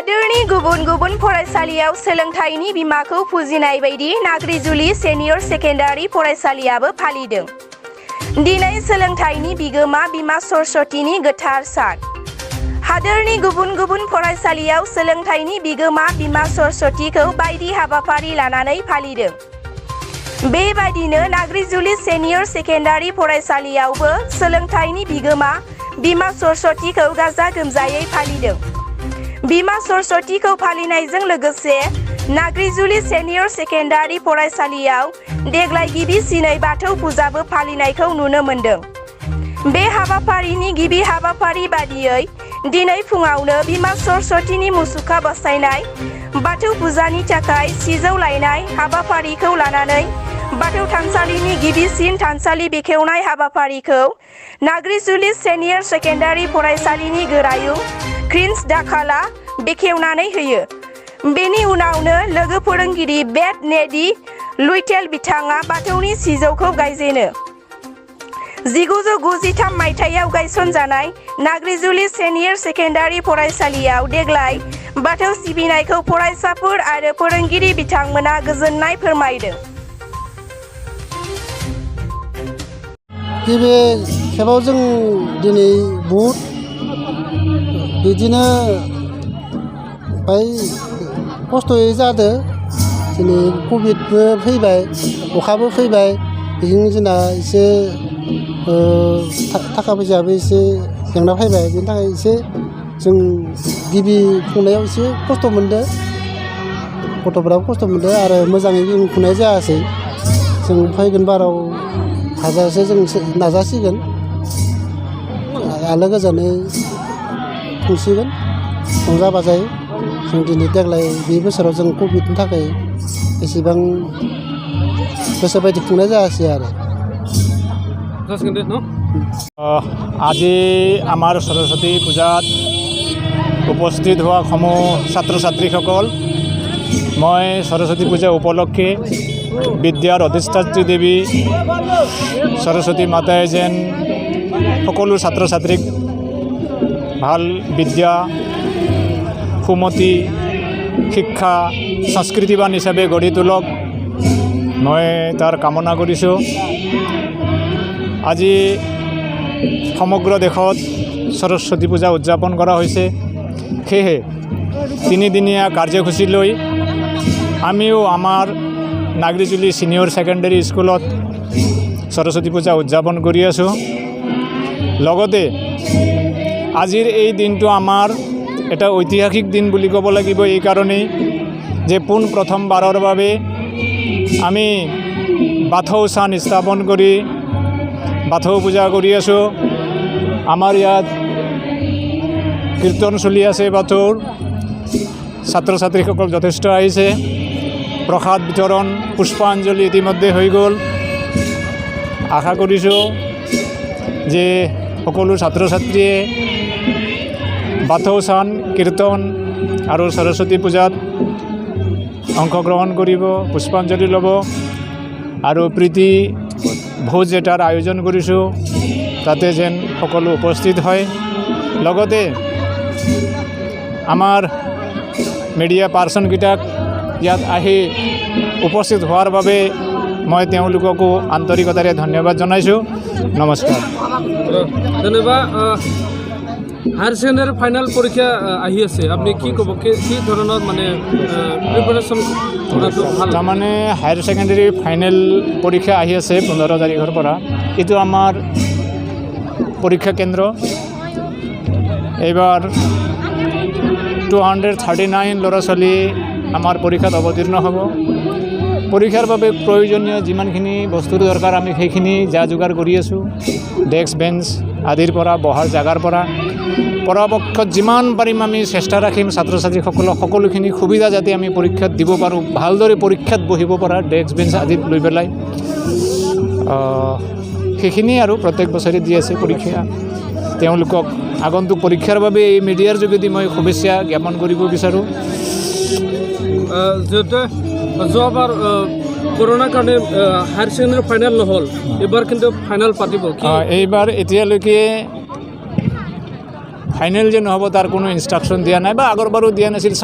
हादोरनि गुबुन गुबुन फरायसालियाव सोलोंथाइनि बिमाखौ फुजिनाय बायदि नाग्रिजुलि सेनियर सेकेन्डारि फरायसालियाबो फालिदों। दिनै सोलोंथाइनि बिगोमा बिमा सरस्वतीनि गोथार सान। हादोरनि गुबुन गुबुन फरायसालियाव सोलोंथाइनि बिगोमा बिमा सरस्वतीखौ बायदि हाबाफारि लानानै फालिदों। बेबायदिनो नाग्रिजुलि सेनियर सेकेन्डारि फरायसालियावबो सोलोंथाइनि बिगोमा बिमा सरस्वतीखौ गाजा गोमजायै फालिदों। बिमा सरस्वतीखौ फालिनायजों लोगोसे नाग्रिजुलि सेनियर सेकेन्डारि फरायसालियाव देग्लाय गिबिसिनै बाथौ फुजाबो फालिनायखौ नुनो मोन्दों। बे हाबाफारिनि गिबि हाबाफारि बादियै दिनै फुङावनो बिमा सरस्वतीनि मुसुखा बसायनाय, बाथौ फुजानि थाखाय सिजौ लायनाय हाबाफारिखौ लानानै बाथौ थानसालिनि गिबिसिन थानसालि बेखेवनाय हाबाफारिखौ नाग्रिजुलि सेनियर सेकेन्डारि फरायसालिनि गोरायुं क्रिन्स दाखाला बेखेवनानै होयो। बेनि उनावनो लोगो फोरोंगिरि बेट नेडी लुइटेल बिथाङा बाथौनि सिजौखौ गायजेनो। 1993 मायथाइयाव गायसनजानाय नाग्रिजुलि सेनियर सेकेन्डारि फरायसालियाव देग्लाय बाथौ सिबिनायखौ फरायसाफोर आरो फोरोंगिरि बिथांमोना गोजोननाय फोरमायदों। गिबि खेबाव जों दिनै बुहुद बिदिनो खस्थ'यै जादों। दिनै कभिडबो फैबाय, अखाबो फैबाय, बेजों जोंना एसे थाखा फैसायाबो एसे जेंना फैबाय। बेनि थाखाय एसे जों गिबि खुंनायाव एसे खस्थ' मोनदों, गथ'फोराबो खस्थ' मोनदों आरो मोजाङै जों खुंनाय जायासै। जों फैगोन बाराव हाजासे जों नाजासिगोन, आलो गोजोनै खुंसिगोन रंजा बाजायै। जों दिनै देग्लाय बे बोसोराव जों कभिडनि थाखाय एसेबां गोसो बायदि खुंनाय जायासै आरो। আজি আমাৰ সৰস্বতী পূজাত উপস্থিত হোৱা সমূহ ছাত্ৰ ছাত্ৰীসকল, মই সৰস্বতী পূজা উপলক্ষে বিদ্যাৰ অধিষ্ঠাত্ৰী দেৱী সৰস্বতী মাতাই যেন সকলো ছাত্ৰ ছাত্ৰীক ভাল বিদ্যা, সুমতি, শিক্ষা, সংস্কৃতিবান হিচাপে গঢ়ি তোলক, মই তাৰ কামনা কৰিছোঁ। আজি সমগ্ৰ দেশত সৰস্বতী পূজা উদযাপন কৰা হৈছে। সেয়েহে তিনিদিনীয়া কাৰ্যসূচী লৈ আমিও আমাৰ নাগ্ৰিজুলি ছিনিয়ৰ ছেকেণ্ডেৰী স্কুলত সৰস্বতী পূজা উদযাপন কৰি আছোঁ। লগতে আজিৰ এই দিনটো আমাৰ এটা ঐতিহাসিক দিন বুলি ক'ব লাগিব, এই কাৰণেই যে পোন প্ৰথমবাৰৰ বাবে আমি বাথৌ স্থান স্থাপন কৰি বাথৌ পূজা কৰি আছোঁ। আমাৰ ইয়াত কীৰ্তন চলি আছে বাথৌৰ, ছাত্ৰ ছাত্ৰীসকল যথেষ্ট আহিছে। প্ৰসাদ বিতৰণ, পুষ্পাঞ্জলি ইতিমধ্যে হৈ গ'ল। আশা কৰিছোঁ যে সকলো ছাত্ৰ ছাত্ৰীয়ে বাথৌ স্থান, কীৰ্তন আৰু সৰস্বতী পূজাত অংশগ্ৰহণ কৰিব, পুষ্পাঞ্জলি ল'ব আৰু প্ৰীতি ভোজ এটাৰ আয়োজন কৰিছোঁ, তাতে যেন সকলো উপস্থিত হয়। লগতে আমাৰ মিডিয়া পাৰ্চনকেইটাক ইয়াত আহি উপস্থিত হোৱাৰ বাবে মই তেওঁলোককো আন্তৰিকতাৰে ধন্যবাদ জনাইছোঁ। নমস্কাৰ। যেনিবা হায়াৰ ছেকেণ্ডেৰী ফাইনেল পৰীক্ষা আহি আছে, আপুনি কি ক'ব, কি ধৰণৰ মানে প্ৰিপাৰেশ্যন কৰাটো ভাল? তাৰমানে হায়াৰ ছেকেণ্ডেৰী ফাইনেল পৰীক্ষা আহি আছে 15 তাৰিখৰ পৰা। এইটো আমাৰ পৰীক্ষা কেন্দ্ৰ। এইবাৰ 239 ল'ৰা ছোৱালী আমাৰ পৰীক্ষাত অৱতীৰ্ণ হ'ব। পৰীক্ষাৰ বাবে প্ৰয়োজনীয় যিমানখিনি বস্তুৰ দৰকাৰ আমি সেইখিনি যা যোগাৰ কৰি আছোঁ। ডেস্ক বেঞ্চ আদিৰ পৰা, বহাৰ জাগাৰ পৰা পৰাপক্ষত যিমান পাৰিম আমি চেষ্টা ৰাখিম ছাত্ৰ ছাত্ৰীসকলক সকলোখিনি সুবিধা যাতে আমি পৰীক্ষাত দিব পাৰোঁ, ভালদৰে পৰীক্ষাত বহিব পৰা ডেস্ক বেঞ্চ আদিত লৈ পেলাই সেইখিনি আৰু প্ৰত্যেক বছৰে দি আছে পৰীক্ষা। তেওঁলোকক আগন্তুক পৰীক্ষাৰ বাবে এই মিডিয়াৰ যোগেদি মই শুভেচ্ছা জ্ঞাপন কৰিব বিচাৰোঁ। যিহেতু যোৱাবাৰ কৰোণাৰ কাৰণে হায়াৰ ছেকেণ্ডেৰী ফাইনেল নহ'ল, এইবাৰ কিন্তু ফাইনেল পাতিব। এইবাৰ এতিয়ালৈকে ফাইনেল যে নহ'ব তাৰ কোনো ইনষ্ট্ৰাকশ্যন দিয়া নাই বা আগৰবাৰো দিয়া নাছিল।